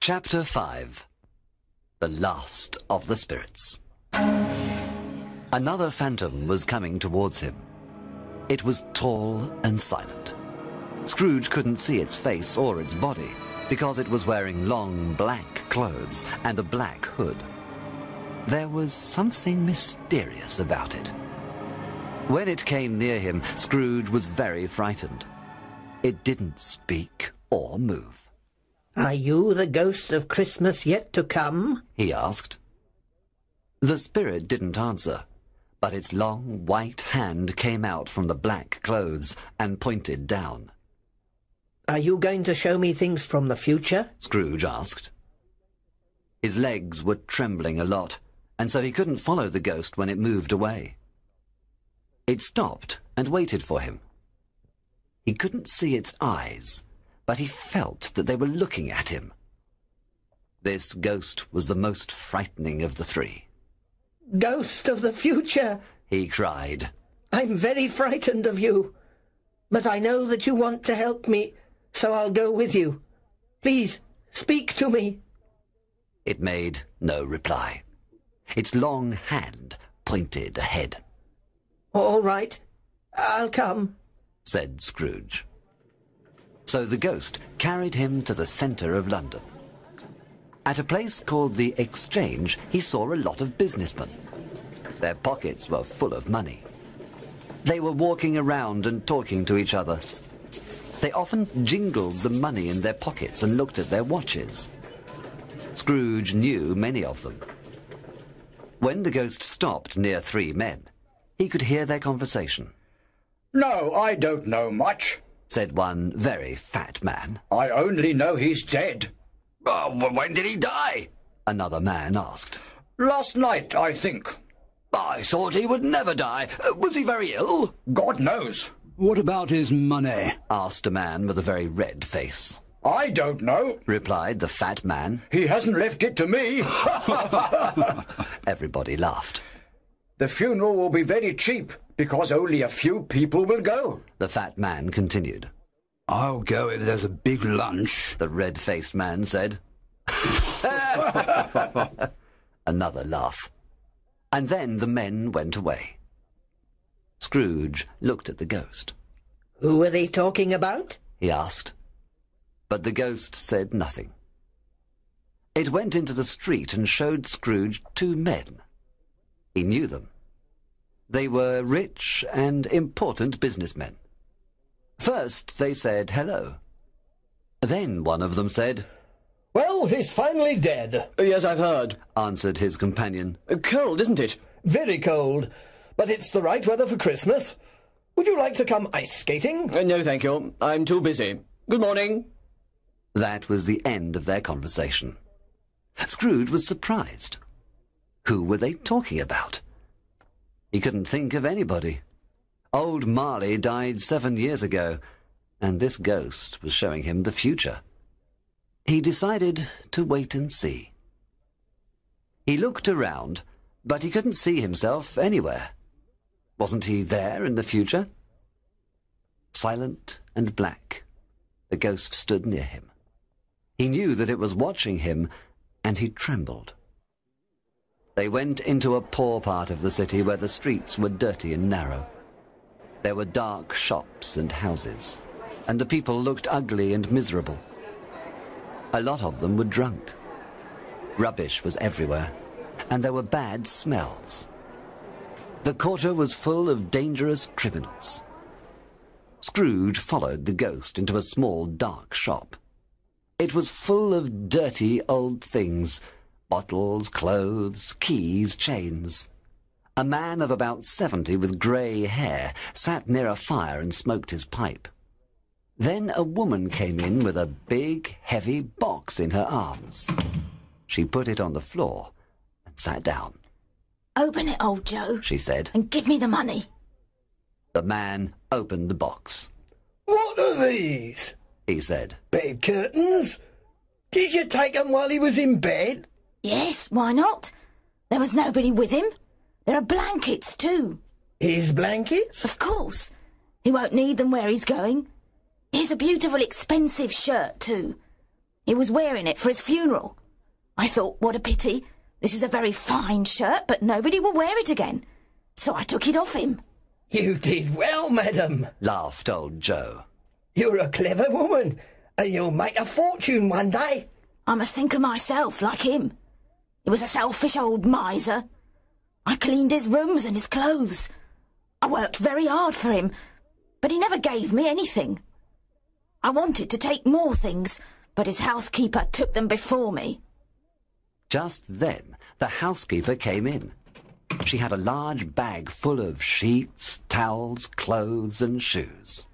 Chapter 5. The Last of the Spirits. Another phantom was coming towards him. It was tall and silent. Scrooge couldn't see its face or its body because it was wearing long black clothes and a black hood. There was something mysterious about it. When it came near him, Scrooge was very frightened. It didn't speak or move. "Are you the ghost of Christmas yet to come?" he asked. The spirit didn't answer, but its long white hand came out from the black clothes and pointed down. "Are you going to show me things from the future?" Scrooge asked. His legs were trembling a lot, and so he couldn't follow the ghost when it moved away. It stopped and waited for him. He couldn't see its eyes, but he felt that they were looking at him. This ghost was the most frightening of the three. "Ghost of the future," he cried. "I'm very frightened of you. But I know that you want to help me, so I'll go with you. Please, speak to me." It made no reply. Its long hand pointed ahead. "All right, I'll come," said Scrooge. So the ghost carried him to the centre of London. At a place called the Exchange, he saw a lot of businessmen. Their pockets were full of money. They were walking around and talking to each other. They often jingled the money in their pockets and looked at their watches. Scrooge knew many of them. When the ghost stopped near three men, he could hear their conversation. "No, I don't know much," said one very fat man. "I only know he's dead." When did he die?" another man asked. "Last night, I think." "I thought he would never die. Was he very ill?" "God knows." "What about his money?" asked a man with a very red face. "I don't know," replied the fat man. "He hasn't left it to me." Everybody laughed. "The funeral will be very cheap, because only a few people will go," the fat man continued. "I'll go if there's a big lunch," the red-faced man said. Another laugh. And then the men went away. Scrooge looked at the ghost. "Who were they talking about?" he asked. But the ghost said nothing. It went into the street and showed Scrooge two men. He knew them. They were rich and important businessmen. First they said hello. Then one of them said, "Well, he's finally dead." "Yes, I've heard," answered his companion. "Cold, isn't it?" "Very cold, but it's the right weather for Christmas. Would you like to come ice skating?" "No, thank you. I'm too busy. Good morning." That was the end of their conversation. Scrooge was surprised. Who were they talking about? He couldn't think of anybody. Old Marley died 7 years ago, and this ghost was showing him the future. He decided to wait and see. He looked around, but he couldn't see himself anywhere. Wasn't he there in the future? Silent and black, the ghost stood near him. He knew that it was watching him, and he trembled. They went into a poor part of the city where the streets were dirty and narrow. There were dark shops and houses, and the people looked ugly and miserable. A lot of them were drunk. Rubbish was everywhere, and there were bad smells. The quarter was full of dangerous criminals. Scrooge followed the ghost into a small, dark shop. It was full of dirty old things, bottles, clothes, keys, chains. A man of about 70 with grey hair sat near a fire and smoked his pipe. Then a woman came in with a big, heavy box in her arms. She put it on the floor and sat down. "Open it, old Joe," she said, "and give me the money." The man opened the box. "What are these?" he said. "Bed curtains? Did you take 'em while he was in bed?" "Yes, why not? There was nobody with him. There are blankets, too." "His blankets?" "Of course. He won't need them where he's going. Here's a beautiful, expensive shirt, too. He was wearing it for his funeral. I thought, what a pity. This is a very fine shirt, but nobody will wear it again. So I took it off him. You did well, madam, laughed old Joe. You're a clever woman, and you'll make a fortune one day. I must think of myself like him. He was a selfish old miser. I cleaned his rooms and his clothes. I worked very hard for him, but he never gave me anything. I wanted to take more things, but his housekeeper took them before me. Just then, the housekeeper came in. She had a large bag full of sheets, towels, clothes and shoes.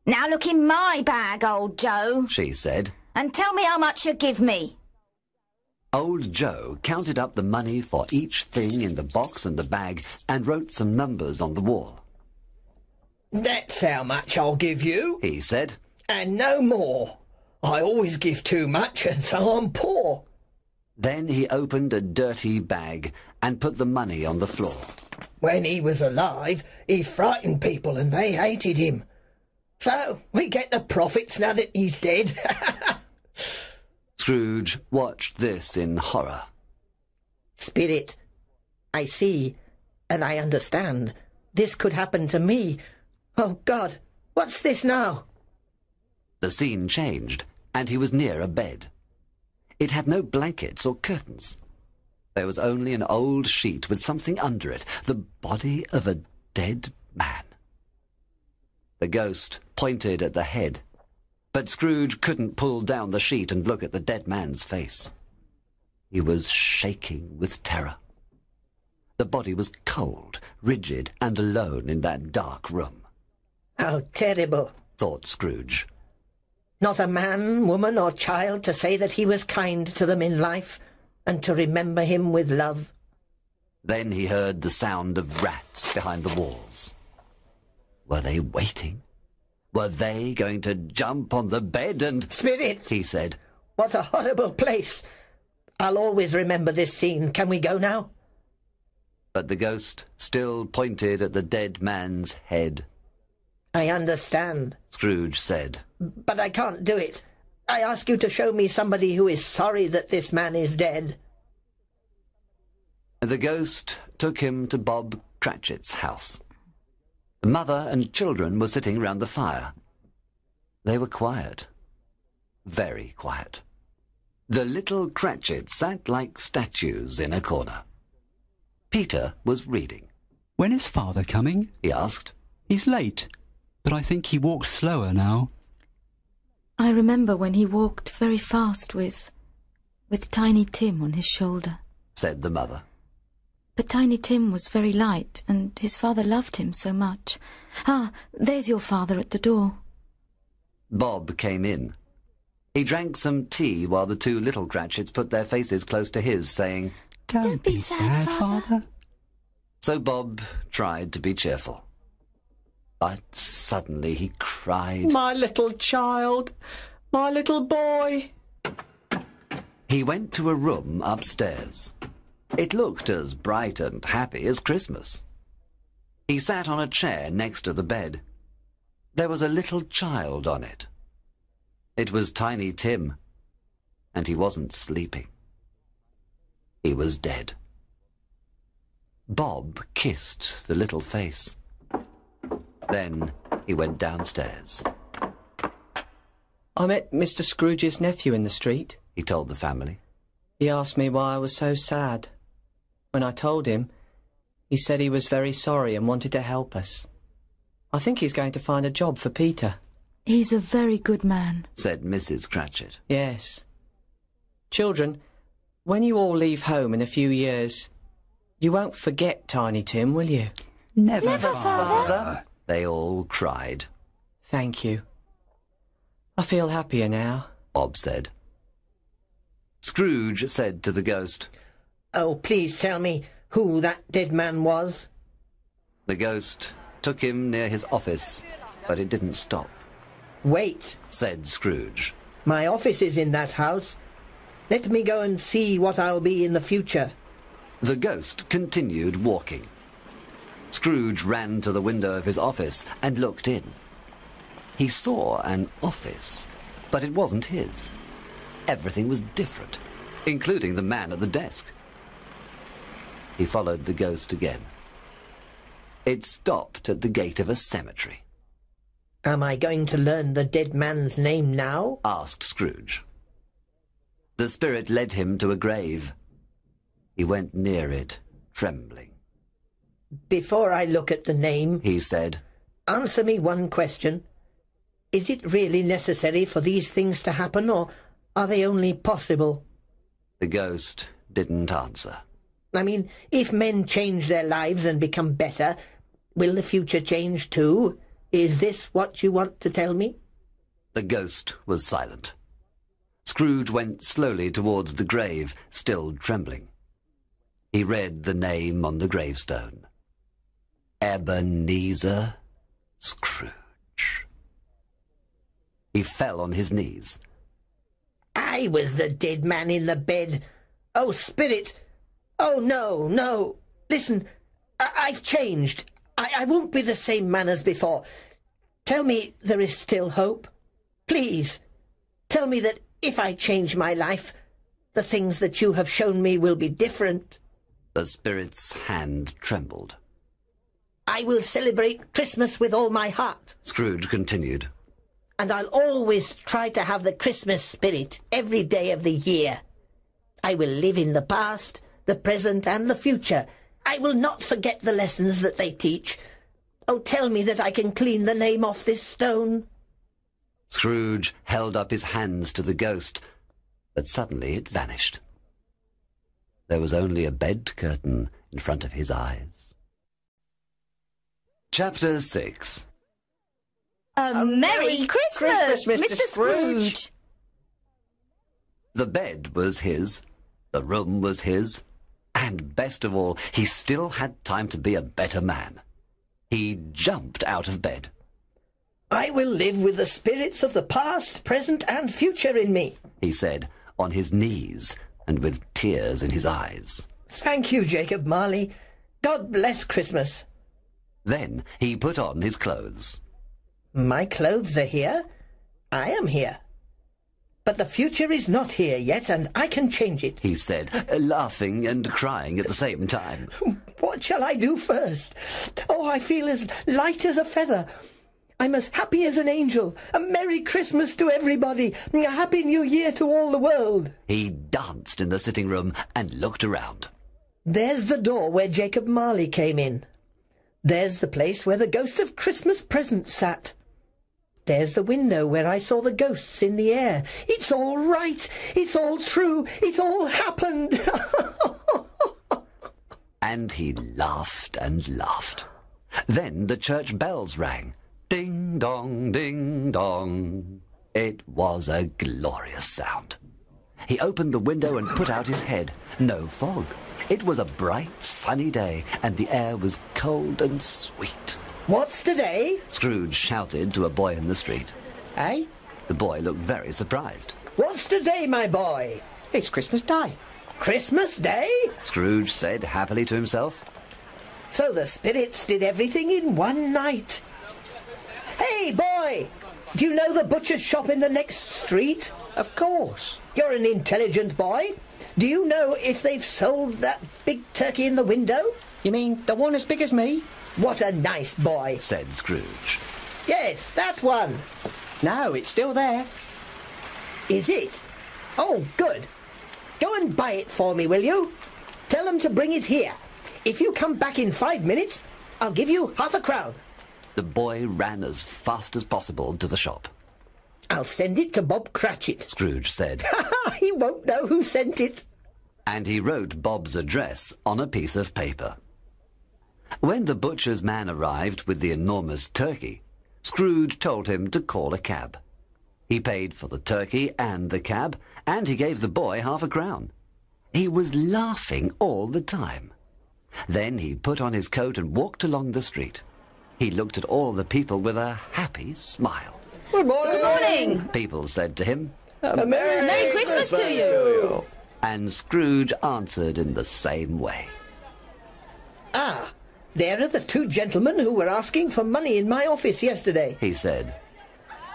Now look in my bag, old Joe, she said, and tell me how much you give me. Old Joe counted up the money for each thing in the box and the bag and wrote some numbers on the wall. That's how much I'll give you, he said, and no more. I always give too much, and so I'm poor. Then he opened a dirty bag and put the money on the floor. When he was alive, he frightened people and they hated him. So we get the profits now that he's dead. Scrooge watched this in horror. Spirit, I see, and I understand. This could happen to me. Oh, God, what's this now? The scene changed, and he was near a bed. It had no blankets or curtains. There was only an old sheet with something under it, the body of a dead man. The ghost pointed at the head, but Scrooge couldn't pull down the sheet and look at the dead man's face. He was shaking with terror. The body was cold, rigid, and alone in that dark room. How terrible, thought Scrooge. Not a man, woman, or child to say that he was kind to them in life, and to remember him with love. Then he heard the sound of rats behind the walls. Were they waiting? Were they going to jump on the bed and... Spirit, he said. What a horrible place. I'll always remember this scene. Can we go now? But the ghost still pointed at the dead man's head. I understand, Scrooge said. But I can't do it. I ask you to show me somebody who is sorry that this man is dead. The ghost took him to Bob Cratchit's house. The mother and children were sitting round the fire. They were quiet. Very quiet. The little Cratchits sat like statues in a corner. Peter was reading. When is Father coming? He asked. He's late, but I think he walks slower now. I remember when he walked very fast with Tiny Tim on his shoulder, said the mother. But Tiny Tim was very light, and his father loved him so much. Ah, there's your father at the door. Bob came in. He drank some tea while the two little Cratchits put their faces close to his, saying, Don't be sad, Father. So Bob tried to be cheerful. But suddenly he cried, My little child! My little boy! He went to a room upstairs. It looked as bright and happy as Christmas. He sat on a chair next to the bed. There was a little child on it. It was Tiny Tim, and he wasn't sleeping. He was dead. Bob kissed the little face. Then he went downstairs. I met Mr. Scrooge's nephew in the street, he told the family. He asked me why I was so sad. When I told him, he said he was very sorry and wanted to help us. I think he's going to find a job for Peter. He's a very good man, said Mrs. Cratchit. Yes. Children, when you all leave home in a few years, you won't forget Tiny Tim, will you? Never, Father. They all cried. Thank you. I feel happier now, Bob said. Scrooge said to the ghost, Oh, please tell me who that dead man was. The ghost took him near his office, but it didn't stop. Wait, said Scrooge. My office is in that house. Let me go and see what I'll be in the future. The ghost continued walking. Scrooge ran to the window of his office and looked in. He saw an office, but it wasn't his. everything was different, including the man at the desk. He followed the ghost again. It stopped at the gate of a cemetery. Am I going to learn the dead man's name now? Asked Scrooge. The spirit led him to a grave. He went near it, trembling. Before I look at the name, he said, answer me one question. Is it really necessary for these things to happen, or are they only possible? The ghost didn't answer. I mean, if men change their lives and become better, will the future change too? Is this what you want to tell me? The ghost was silent. Scrooge went slowly towards the grave, still trembling. He read the name on the gravestone. Ebenezer Scrooge. He fell on his knees. I was the dead man in the bed. Oh, spirit! Oh, no, no. Listen, I've changed. I won't be the same man as before. Tell me there is still hope. Please, tell me that if I change my life, the things that you have shown me will be different. The spirit's hand trembled. I will celebrate Christmas with all my heart. Scrooge continued. And I'll always try to have the Christmas spirit every day of the year. I will live in the past, the present and the future. I will not forget the lessons that they teach. Oh, tell me that I can clean the name off this stone. Scrooge held up his hands to the ghost, but suddenly it vanished. There was only a bed curtain in front of his eyes. Chapter 6. A Merry Christmas, Mr. Scrooge! The bed was his, the room was his, and best of all, he still had time to be a better man. He jumped out of bed. I will live with the spirits of the past, present and future in me, he said, on his knees and with tears in his eyes. Thank you, Jacob Marley. God bless Christmas. Then he put on his clothes. My clothes are here. I am here. But the future is not here yet, and I can change it, he said, laughing and crying at the same time. What shall I do first? Oh, I feel as light as a feather. I'm as happy as an angel. A Merry Christmas to everybody. A Happy New Year to all the world. He danced in the sitting room and looked around. There's the door where Jacob Marley came in. There's the place where the ghost of Christmas Present sat. There's the window where I saw the ghosts in the air. It's all right. It's all true. It all happened. And he laughed and laughed. Then the church bells rang. Ding dong, ding dong. It was a glorious sound. He opened the window and put out his head. No fog. It was a bright, sunny day, and the air was cold and sweet. What's today? Scrooge shouted to a boy in the street. Eh? The boy looked very surprised. What's today, my boy? It's Christmas Day. Christmas Day? Scrooge said happily to himself. So the spirits did everything in one night. Hey, boy! Do you know the butcher's shop in the next street? Of course. You're an intelligent boy. Do you know if they've sold that big turkey in the window? You mean the one as big as me? What a nice boy, said Scrooge. Yes, that one. No, it's still there. Is it? Oh, good. Go and buy it for me, will you? Tell them to bring it here. If you come back in 5 minutes, I'll give you ½ a crown. The boy ran as fast as possible to the shop. I'll send it to Bob Cratchit, Scrooge said. He won't know who sent it. And he wrote Bob's address on a piece of paper. When the butcher's man arrived with the enormous turkey, Scrooge told him to call a cab. He paid for the turkey and the cab, and he gave the boy ½ a crown. He was laughing all the time. Then he put on his coat and walked along the street. He looked at all the people with a happy smile. Good morning. Good morning. People said to him, Merry Christmas to you. and Scrooge answered in the same way. Ah, there are the 2 gentlemen who were asking for money in my office yesterday. He said.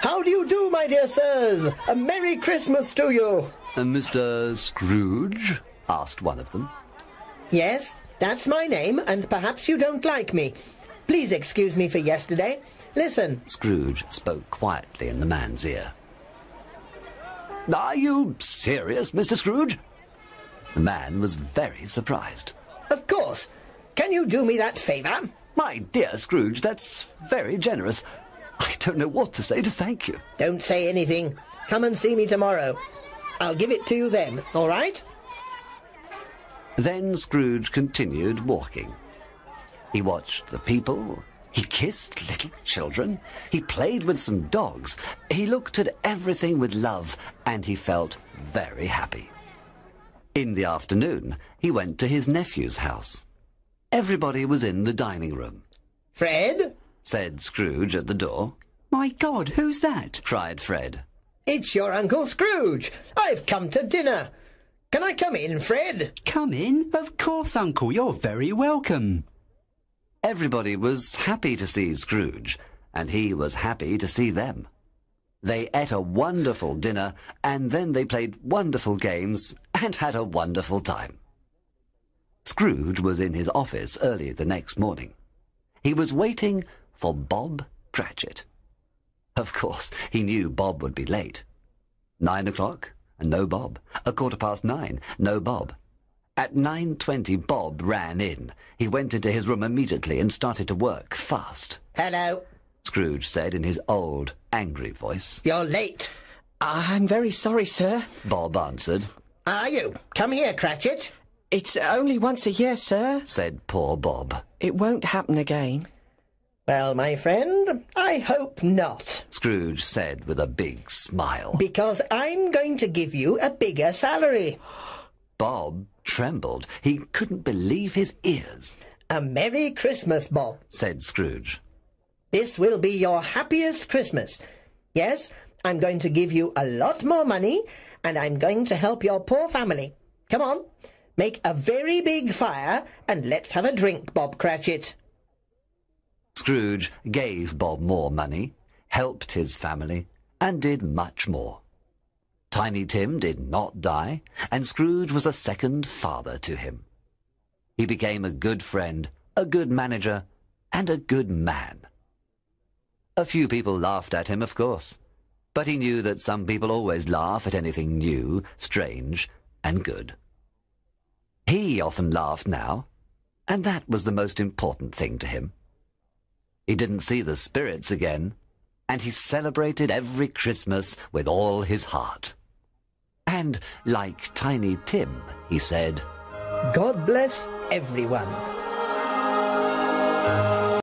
How do you do, my dear sirs? A Merry Christmas to you. Mr. Scrooge? Asked one of them. Yes, that's my name, and perhaps you don't like me. Please excuse me for yesterday. Listen. Scrooge spoke quietly in the man's ear. Are you serious, Mr. Scrooge? The man was very surprised. Of course. Can you do me that favour? My dear Scrooge, that's very generous. I don't know what to say to thank you. Don't say anything. Come and see me tomorrow. I'll give it to you then, all right? Then Scrooge continued walking. He watched the people. He kissed little children. He played with some dogs. He looked at everything with love, and he felt very happy. In the afternoon, he went to his nephew's house. Everybody was in the dining room. Fred? Said Scrooge at the door. My God, who's that? Cried Fred. It's your Uncle Scrooge. I've come to dinner. Can I come in, Fred? Come in? Of course, Uncle. You're very welcome. Everybody was happy to see Scrooge, and he was happy to see them. They ate a wonderful dinner, and then they played wonderful games and had a wonderful time. Scrooge was in his office early the next morning. He was waiting for Bob Cratchit. Of course, he knew Bob would be late. 9 o'clock, and no Bob. 9:15, no Bob. At 9:20, Bob ran in. He went into his room immediately and started to work fast. Hello. Scrooge said in his old, angry voice. You're late. I'm very sorry, sir. Bob answered. Are you? Come here, Cratchit. It's only once a year, sir. Said poor Bob. It won't happen again. Well, my friend, I hope not. Scrooge said with a big smile. Because I'm going to give you a bigger salary. Bob trembled. He couldn't believe his ears. A Merry Christmas, Bob, said Scrooge. This will be your happiest Christmas. Yes, I'm going to give you a lot more money, and I'm going to help your poor family. Come on, make a very big fire, and let's have a drink, Bob Cratchit. Scrooge gave Bob more money, helped his family, and did much more. Tiny Tim did not die, and Scrooge was a second father to him. He became a good friend, a good manager, and a good man. A few people laughed at him, of course, but he knew that some people always laugh at anything new, strange, and good. He often laughed now, and that was the most important thing to him. He didn't see the spirits again, and he celebrated every Christmas with all his heart. And, like Tiny Tim, he said, God bless everyone.